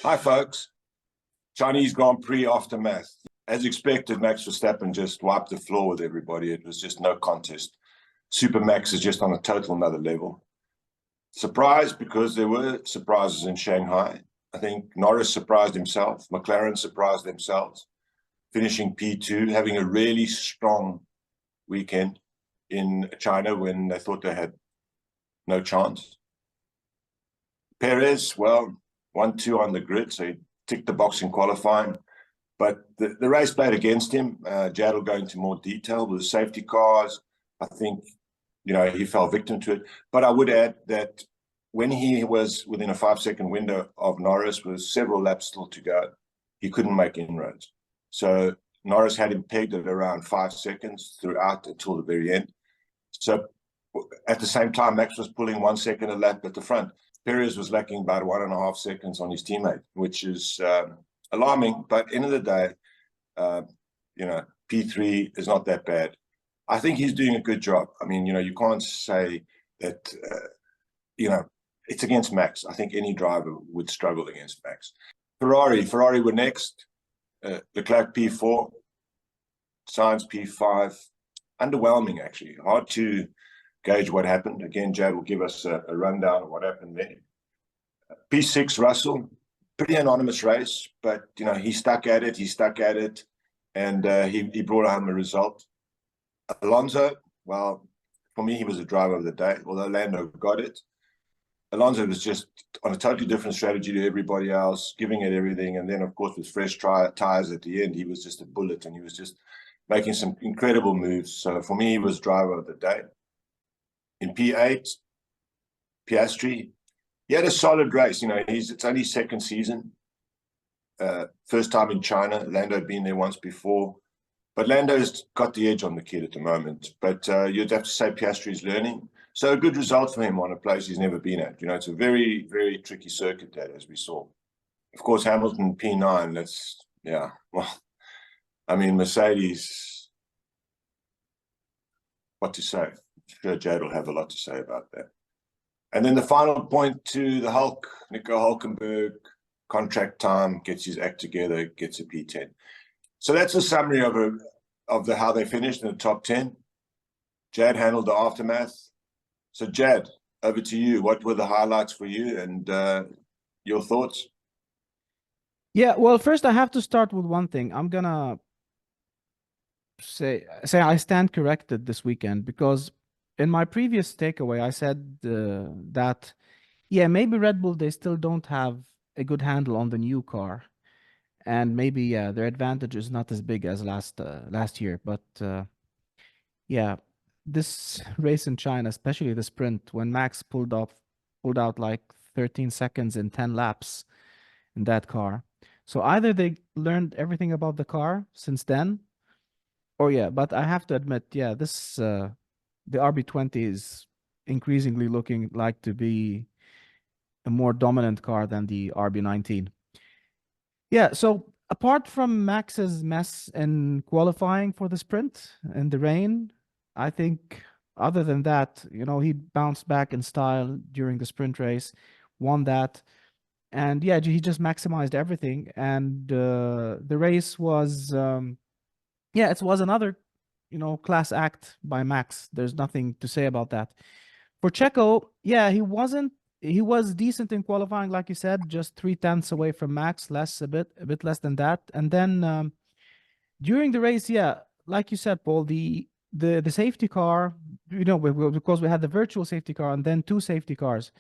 Hi, folks. Chinese Grand Prix aftermath. As expected, Max Verstappen just wiped the floor with everybody. It was just no contest. Super Max is just on a total another level. Surprised because there were surprises in Shanghai. I think Norris surprised himself. McLaren surprised themselves, finishing P2, having a really strong weekend in China when they thought they had no chance. Perez, well, 1-2 on the grid, so he ticked the box in qualifying. But the race played against him. Jad will go into more detail with the safety cars. I think, he fell victim to it. But I would add that when he was within a 5-second window of Norris with several laps still to go, he couldn't make inroads. So Norris had him pegged at around 5 seconds throughout until the very end. So at the same time, Max was pulling 1 second a lap at the front. Perez was lacking about 1.5 seconds on his teammate, which is alarming. But end of the day, P3 is not that bad. I think he's doing a good job. I mean, you can't say that, it's against Max. I think any driver would struggle against Max. Ferrari were next. Leclerc P4, Sainz P5. Underwhelming, actually. Hard to gauge what happened. Again, Jad will give us a rundown of what happened there. P6, Russell, pretty anonymous race, but, he stuck at it, and he brought home a result. Alonso, well, for me, he was the driver of the day, although Lando got it. Alonso was just on a totally different strategy to everybody else, giving it everything, and then, of course, with fresh tires at the end, he was just a bullet, and he was just making some incredible moves. So for me, he was driver of the day. In P8, Piastri, he had a solid race. It's only second season. First time in China. Lando had been there once before. But Lando's got the edge on the kid at the moment. But you'd have to say Piastri's learning. So a good result for him on a place he's never been at. It's a very, very tricky circuit, that, as we saw. Of course, Hamilton, P9. Mercedes, what to say? I'm sure Jad will have a lot to say about that. And then the final point to the Hulk, Nico Hulkenberg, contract time, gets his act together, gets a P10. So that's a summary of how they finished in the top 10. Jad handled the aftermath. So Jad, over to you. What were the highlights for you and your thoughts? Yeah, well, first I have to start with one thing. I'm gonna say I stand corrected this weekend, because in my previous takeaway I said that maybe Red Bull, they still don't have a good handle on the new car, and maybe their advantage is not as big as last year. But this race in China, especially the sprint, when Max pulled out like 13 seconds in 10 laps in that car. So either they learned everything about the car since then, or but I have to admit, this the RB20 is increasingly looking like to be a more dominant car than the RB19. So apart from Max's mess in qualifying for the sprint in the rain, I think other than that, he bounced back in style during the sprint race, won that. And he just maximized everything. And the race was, it was another, class act by Max. There's nothing to say about that. For Checo, he was decent in qualifying, like you said, just 0.3 away from Max, a bit less than that. And then during the race, like you said, Paul, the safety car, because we had the virtual safety car and then 2 safety cars,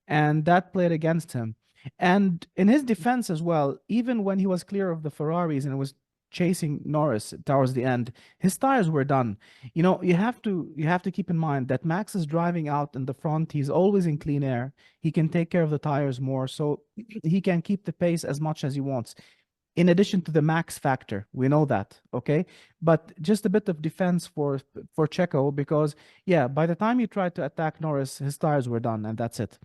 and that played against him. And in his defense as well, even when he was clear of the Ferraris and was chasing Norris towards the end, his tires were done. You have to keep in mind that Max is driving out in the front. He's always in clean air. He can take care of the tires more, so he can keep the pace as much as he wants. In addition to the Max factor, we know that, okay? But just a bit of defense for Checo, because by the time he tried to attack Norris, his tires were done, and that's it.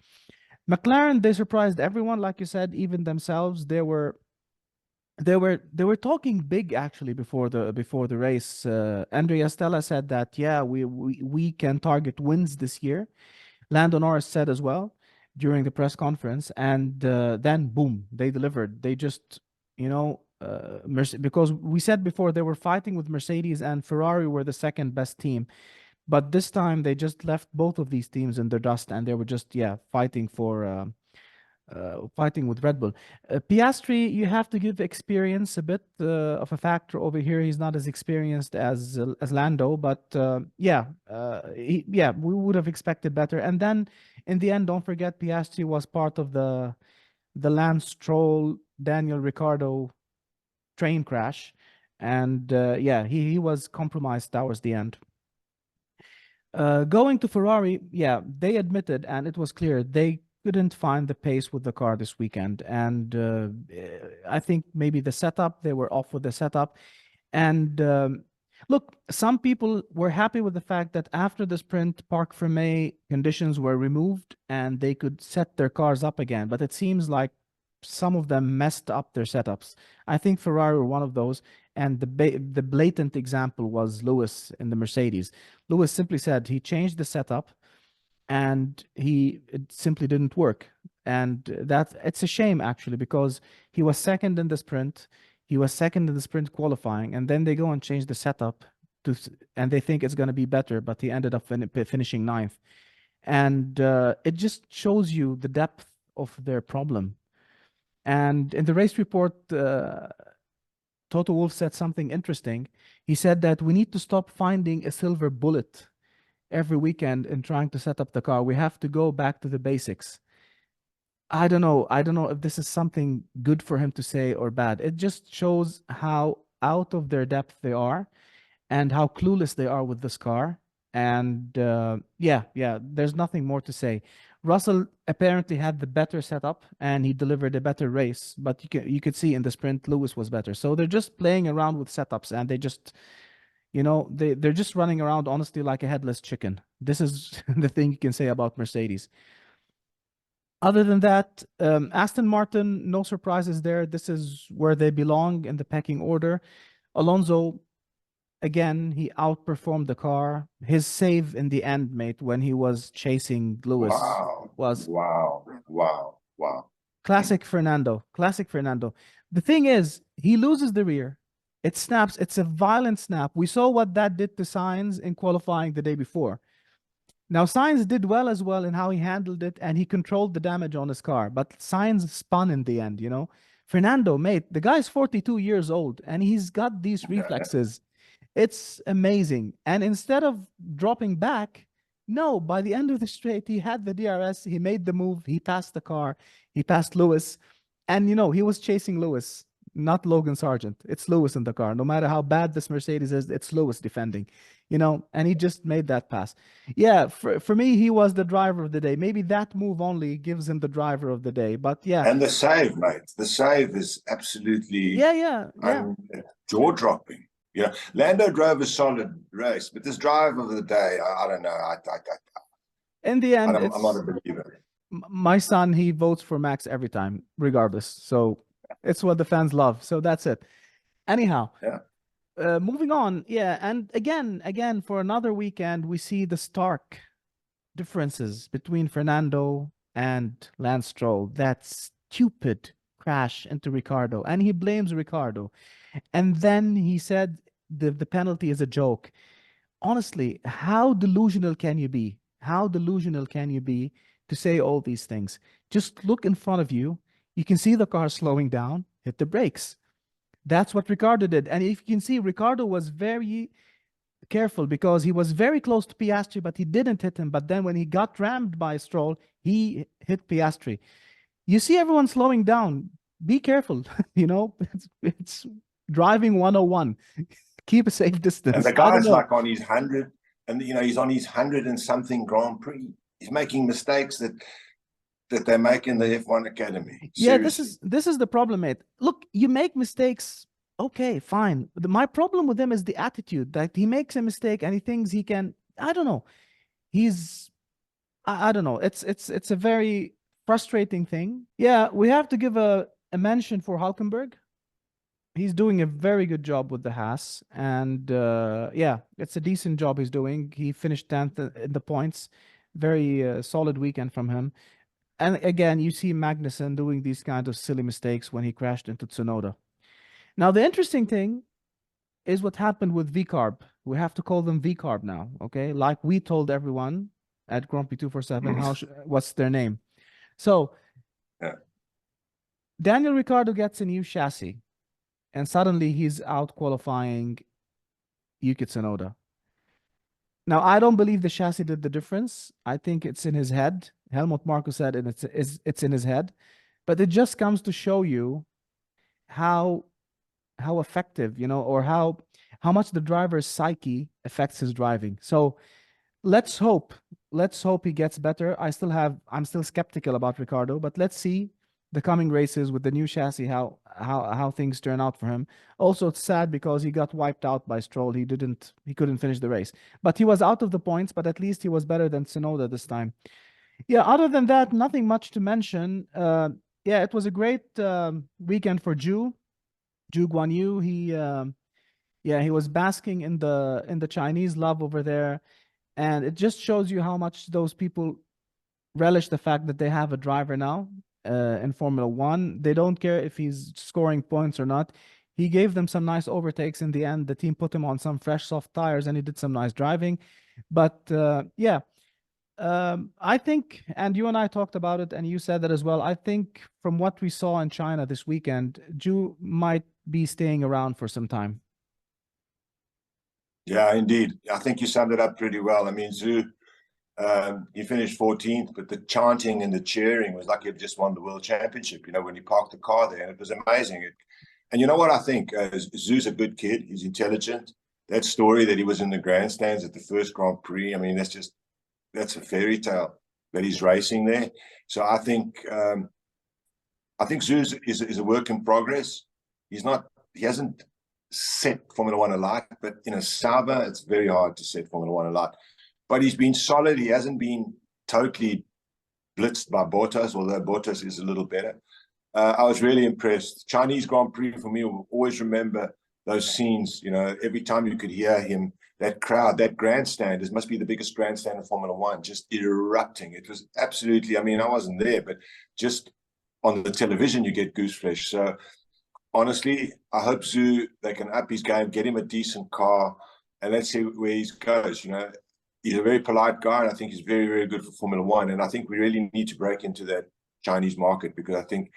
McLaren, they surprised everyone, like you said, even themselves. They were talking big actually before the race. Andrea Stella said that we can target wins this year. Lando Norris said as well. during the press conference, and then boom, they delivered. They just, you know, because we said before they were fighting with Mercedes and Ferrari were the second best team, but this time they just left both of these teams in the dust, and they were just, yeah, fighting for fighting with Red Bull. Piastri, you have to give experience a bit of a factor over here. He's not as experienced as Lando, but yeah, we would have expected better. And then in the end, don't forget Piastri was part of the Lance Stroll, Daniel Ricciardo train crash, and yeah, he was compromised towards the end. Going to Ferrari, yeah, they admitted, and it was clear they couldn't find the pace with the car this weekend. And I think maybe the setup, they were off with the setup. And look, some people were happy with the fact that after the sprint, Parc Fermé conditions were removed and they could set their cars up again. But it seems like some of them messed up their setups. I think Ferrari were one of those. And the blatant example was Lewis in the Mercedes. Lewis simply said he changed the setup and it simply didn't work. And that it's a shame actually, because he was second in the sprint. He was second in the sprint qualifying, and then they go and change the setup and they think it's going to be better, but he ended up finishing ninth. And it just shows you the depth of their problem. And in the race report, Toto Wolff said something interesting. He said that we need to stop finding a silver bullet every weekend in trying to set up the car. We have to go back to the basics. I don't know. I don't know if this is something good for him to say or bad. It just shows how out of their depth they are and how clueless they are with this car. And yeah, there's nothing more to say. Russell apparently had the better setup and he delivered a better race, but you could see in the sprint Lewis was better. So they're just playing around with setups, and they just, you know, they're just running around honestly like a headless chicken. This is the thing you can say about Mercedes. Other than that, Aston Martin, no surprises there. This is where they belong in the pecking order. Alonso, again, he outperformed the car. His save in the end, mate, when he was chasing Lewis was wow. classic Fernando. Classic Fernando. The thing is, he loses the rear. It snaps. It's a violent snap. We saw what that did to Sainz in qualifying the day before. Now, Sainz did well as well in how he handled it, and he controlled the damage on his car. But Sainz spun in the end, you know. Fernando, mate, the guy's 42 years old, and he's got these reflexes. It's amazing. And instead of dropping back, no, by the end of the straight, he had the DRS. He made the move. He passed the car. He passed Lewis. And, you know, he was chasing Lewis, not Logan Sargent. It's Lewis in the car. No matter how bad this Mercedes is, it's Lewis defending, you know, and he just made that pass. Yeah, for me, he was the driver of the day. Maybe that move only gives him the driver of the day. But yeah. And the save, mate. The save is absolutely jaw-dropping. Yeah, Lando drove a solid race, but this drive of the day, I don't know. In the end, I'm not a believer. My son, he votes for Max every time, regardless. So it's what the fans love. So that's it. Anyhow, moving on. Yeah, and again, for another weekend, we see the stark differences between Fernando and Lance Stroll. That stupid crash into Ricciardo, and he blames Ricciardo. And then he said the penalty is a joke. Honestly, how delusional can you be? How delusional can you be to say all these things? Just look in front of you. You can see the car slowing down, hit the brakes. That's what Ricciardo did. And if you can see, Ricciardo was very careful because he was very close to Piastri, but he didn't hit him. But then when he got rammed by Stroll, he hit Piastri. You see everyone slowing down. Be careful. You know, it's driving 101. Keep a safe distance. And the guy's like on his 100, and you know, he's on his 100 and something Grand Prix. He's making mistakes that they make in the F1 Academy. Seriously. Yeah, this is the problem, mate. Look, you make mistakes. Okay, fine. My problem with him is the attitude that he makes a mistake and he thinks he can. I don't know. I don't know. It's a very frustrating thing. Yeah, we have to give a mention for Hulkenberg. He's doing a very good job with the Haas, and yeah, it's a decent job he's doing. He finished 10th in the points. Very solid weekend from him. And again, you see Magnussen doing these kind of silly mistakes when he crashed into Tsunoda. Now, the interesting thing is what happened with VCarb. We have to call them VCarb now, okay? Like we told everyone at Grand Prix 247 what's their name. So Yeah. Daniel Ricciardo gets a new chassis, and suddenly he's out qualifying Yuki Tsunoda. Now, I don't believe the chassis did the difference. I think it's in his head. Helmut Marko said it's in his head. But it just comes to show you how effective, or how much the driver's psyche affects his driving. So let's hope he gets better. I'm still skeptical about Ricciardo, but let's see the coming races with the new chassis how things turn out for him. Also, it's sad because he got wiped out by Stroll. He couldn't finish the race, but he was out of the points. But at least he was better than Tsunoda this time. Yeah. Other than that, nothing much to mention. Yeah, it was a great weekend for Zhou Guan Yu. He was basking in the Chinese love over there, and it just shows you how much those people relish the fact that they have a driver now in Formula One. They don't care if he's scoring points or not. He gave them some nice overtakes in the end. The team put him on some fresh soft tires, and he did some nice driving. But I think, and you and I talked about it, and you said that as well. I think from what we saw in China this weekend, Zhou might be staying around for some time. Yeah, indeed. I think you summed it up pretty well. I mean, Zhou, he finished 14th, but the chanting and the cheering was like he had just won the World Championship, when he parked the car there, and it was amazing. And you know what I think? Zhou's a good kid. He's intelligent. That story that he was in the grandstands at the first Grand Prix, I mean, that's a fairy tale that he's racing there. So I think Zhou is a work in progress. He hasn't set Formula One alight, but in a Sauber, it's very hard to set Formula One alight. But he's been solid. He hasn't been totally blitzed by Bottas, although Bottas is a little better. I was really impressed. Chinese Grand Prix, for me, will always remember those scenes. Every time you could hear him, that crowd, that grandstand, this must be the biggest grandstand in Formula One, just erupting. It was absolutely, I mean, I wasn't there, but just on the television, you get goose flesh. So honestly, I hope Zhou, they can up his game, get him a decent car, and let's see where he goes. He's a very polite guy, and I think he's very, very good for Formula One. And I think we really need to break into that Chinese market, because I think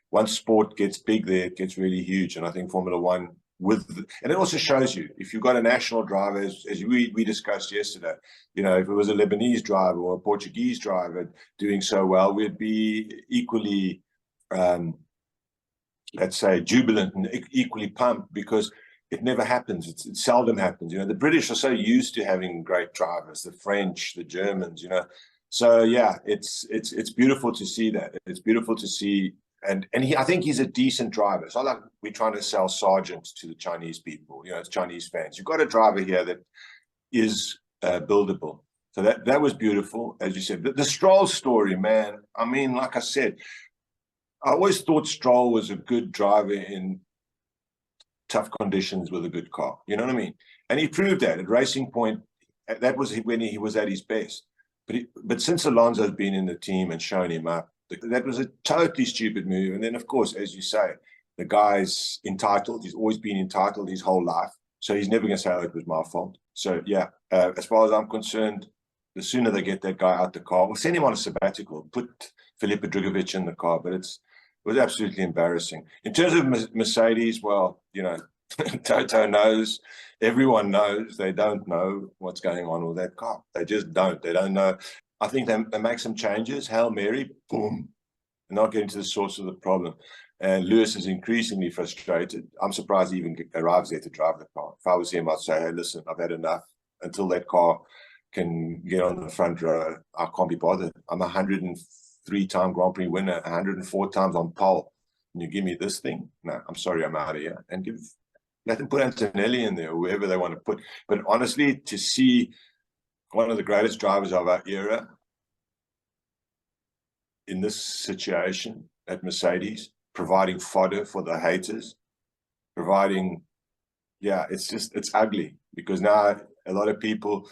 once sport gets big there, it gets really huge. And I think Formula One and it also shows you, if you've got a national driver, as we discussed yesterday, if it was a Lebanese driver or a Portuguese driver doing so well, we'd be equally, let's say, jubilant and equally pumped, because it never happens. It seldom happens. The British are so used to having great drivers, the French, the Germans, So yeah, it's beautiful to see that. It's beautiful to see. And I think he's a decent driver. It's not like we're trying to sell Sargent to the Chinese people, it's Chinese fans. You've got a driver here that is buildable. So that was beautiful, as you said. The Stroll story, man. I mean, like I said, I always thought Stroll was a good driver in tough conditions with a good car. You know what I mean? And he proved that at Racing Point. That was when he was at his best. But since Alonso's been in the team and shown him up, that was a totally stupid move. And then, of course, as you say, the guy's entitled. He's always been entitled his whole life. So he's never going to say, oh, it was my fault. So, yeah, as far as I'm concerned, the sooner they get that guy out the car, or send him on a sabbatical, put Felipe Drugovich in the car. But it was absolutely embarrassing. In terms of Mercedes, well, Toto knows. Everyone knows. They don't know what's going on with that car. They just don't. They don't know. I think they make some changes. Hail Mary, boom, and not getting to the source of the problem. And Lewis is increasingly frustrated. I'm surprised he even arrives there to drive the car. If I was him, I'd say, hey, listen, I've had enough. Until that car can get on the front row, I can't be bothered. I'm a 103-time Grand Prix winner, 104 times on pole. And you give me this thing? No, I'm sorry, I'm out of here. And let them put Antonelli in there, or whoever they want to put. But honestly, to see one of the greatest drivers of our era in this situation at Mercedes, providing fodder for the haters, it's ugly, because now a lot of people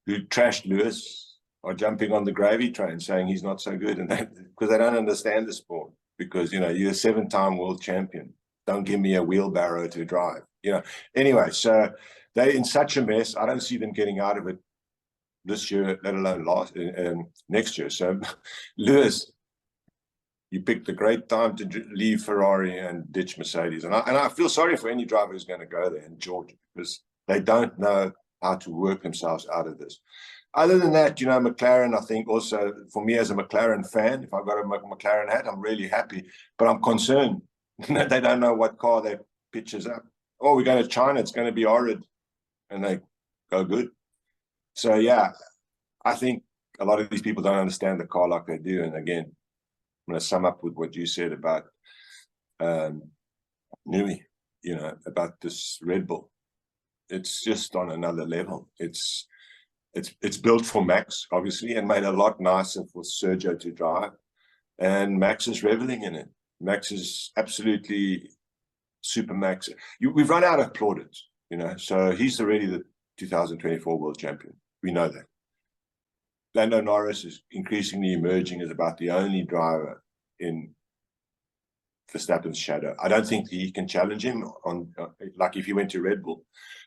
who trashed Lewis are jumping on the gravy train saying he's not so good, and because they don't understand the sport. Because, you know, you're a 7-time world champion. Don't give me a wheelbarrow to drive. You know. Anyway, so they're in such a mess. I don't see them getting out of it this year, let alone next year. So, Lewis, you picked a great time to leave Ferrari and ditch Mercedes. And I feel sorry for any driver who's going to go there in Georgia, because they don't know how to work themselves out of this. Other than that, you know, McLaren, I think also, for me as a McLaren fan, if I got a McLaren hat, I'm really happy. But I'm concerned that they don't know what car they pitches up. Oh, we're going to China, it's going to be horrid. And they go good. So, yeah, I think a lot of these people don't understand the car like they do. And again, I'm going to sum up with what you said about Nui, you know, about this Red Bull. It's just on another level. It's built for Max, obviously, and made a lot nicer for Sergio to drive. And Max is reveling in it. Max is absolutely super Max. We've run out of plaudits, you know, so he's already the 2024 world champion. We know that. Lando Norris is increasingly emerging as about the only driver in Verstappen's shadow. I don't think he can challenge him on like if he went to Red Bull.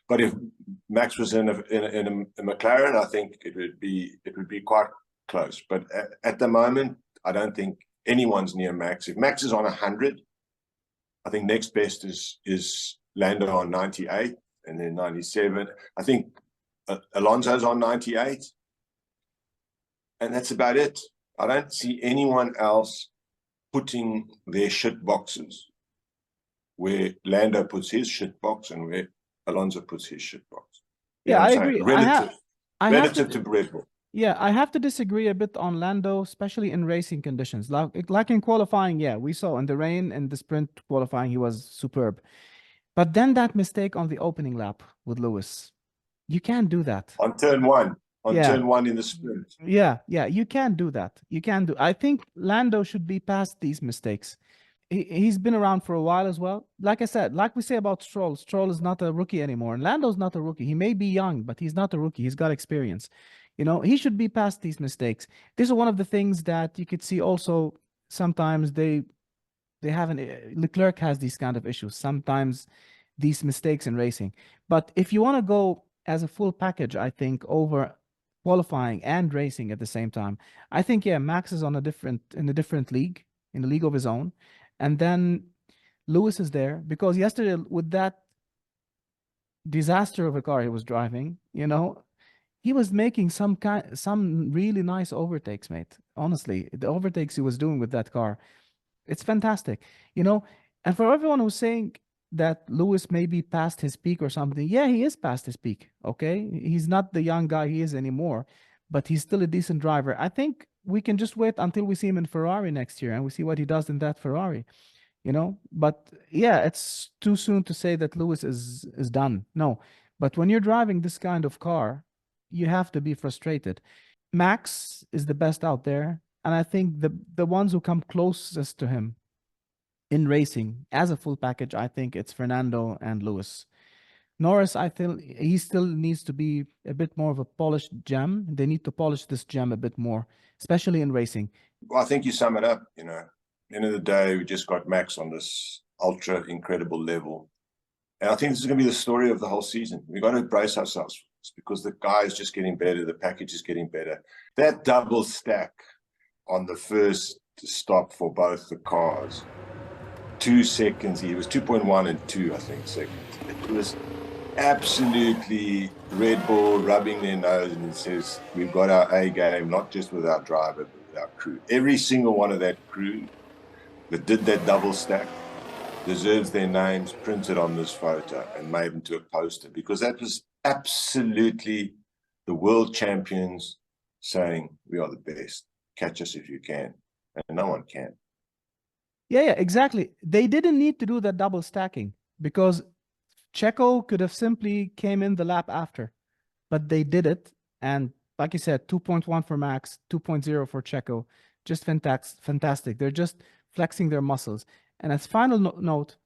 But if Max was in a McLaren, I think it would be quite close. But at the moment, I don't think anyone's near Max. If Max is on 100, I think next best is Lando on 98, and then 97. I think Alonso's on 98, and that's about it. I don't see anyone else putting their shit boxes where Lando puts his shit box and where Alonso puts his shit box. You Yeah, I agree. Relative to Red Bull. Yeah, I have to disagree a bit on Lando, especially in racing conditions. Like in qualifying, yeah, we saw in the rain and the sprint qualifying, he was superb. But then that mistake on the opening lap with Lewis, you can't do that. On turn one. Yeah. Turn one in the sprint. Yeah, you can't do that. You can't do. I think Lando should be past these mistakes. He's been around for a while as well. Like I said, like we say about Stroll, Stroll is not a rookie anymore. And Lando's not a rookie. He may be young, but he's not a rookie. He's got experience. You know, he should be past these mistakes. This is one of the things that you could see also sometimes they haven't. Leclerc has these kind of issues. Sometimes these mistakes in racing. But if you want to go as a full package, I think over qualifying and racing at the same time, I think, yeah, Max is in a different league, in a league of his own. And then Lewis is there because yesterday with that disaster of a car he was driving, you know, he was making some really nice overtakes, mate. Honestly, the overtakes he was doing with that car, it's fantastic, you know. And for everyone who's saying that Lewis may be past his peak or something, yeah, he is past his peak. Okay, he's not the young guy he is anymore, but he's still a decent driver. I think we can just wait until we see him in Ferrari next year and we see what he does in that Ferrari, you know. But yeah, it's too soon to say that Lewis is done. No, but when you're driving this kind of car, you have to be frustrated. Max is the best out there, and I think the ones who come closest to him in racing as a full package, I think it's Fernando and Lewis. Norris, I think he still needs to be a bit more of a polished gem. They need to polish this gem a bit more, especially in racing. Well, I think you sum it up, you know. At the end of the day, we just got Max on this ultra incredible level. And I think this is going to be the story of the whole season. We've got to brace ourselves for this because the guy is just getting better. The package is getting better. That double stack on the first stop for both the cars, 2 seconds. It was 2.1 and 2, I think, seconds. It was absolutely Red Bull rubbing their nose and it says, we've got our A game, not just with our driver, but with our crew. Every single one of that crew that did that double stack deserves their names printed on this photo and made into a poster, because that was absolutely the world champions saying, we are the best. Catch us if you can. And no one can. Yeah, exactly. They didn't need to do that double stacking because Checo could have simply came in the lap after, but they did it. And like you said, 2.1 for Max, 2.0 for Checo. Just fantastic. They're just flexing their muscles. And as final note,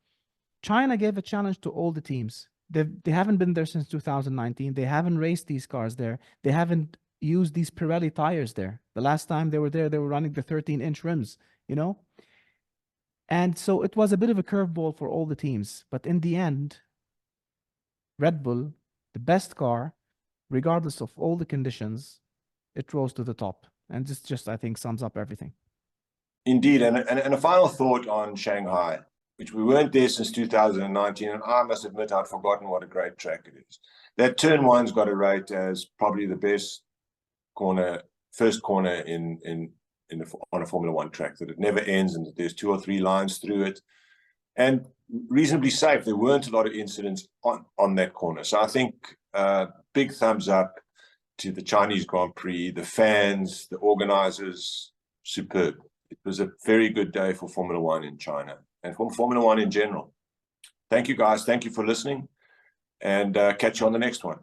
China gave a challenge to all the teams. They haven't been there since 2019. They haven't raced these cars there. They haven't, use these Pirelli tires there. The last time they were there, they were running the 13-inch rims, you know? And so it was a bit of a curveball for all the teams. But in the end, Red Bull, the best car, regardless of all the conditions, it rose to the top. And this just, I think, sums up everything. Indeed. And a final thought on Shanghai, which we weren't there since 2019. And I must admit, I'd forgotten what a great track it is. That turn one's got a rate as probably the best corner, first corner on a Formula One track, that it never ends and that there's 2 or 3 lines through it. And reasonably safe. There weren't a lot of incidents on that corner. So I think big thumbs up to the Chinese Grand Prix, the fans, the organizers, superb. It was a very good day for Formula One in China and for Formula One in general. Thank you, guys. Thank you for listening, and catch you on the next one.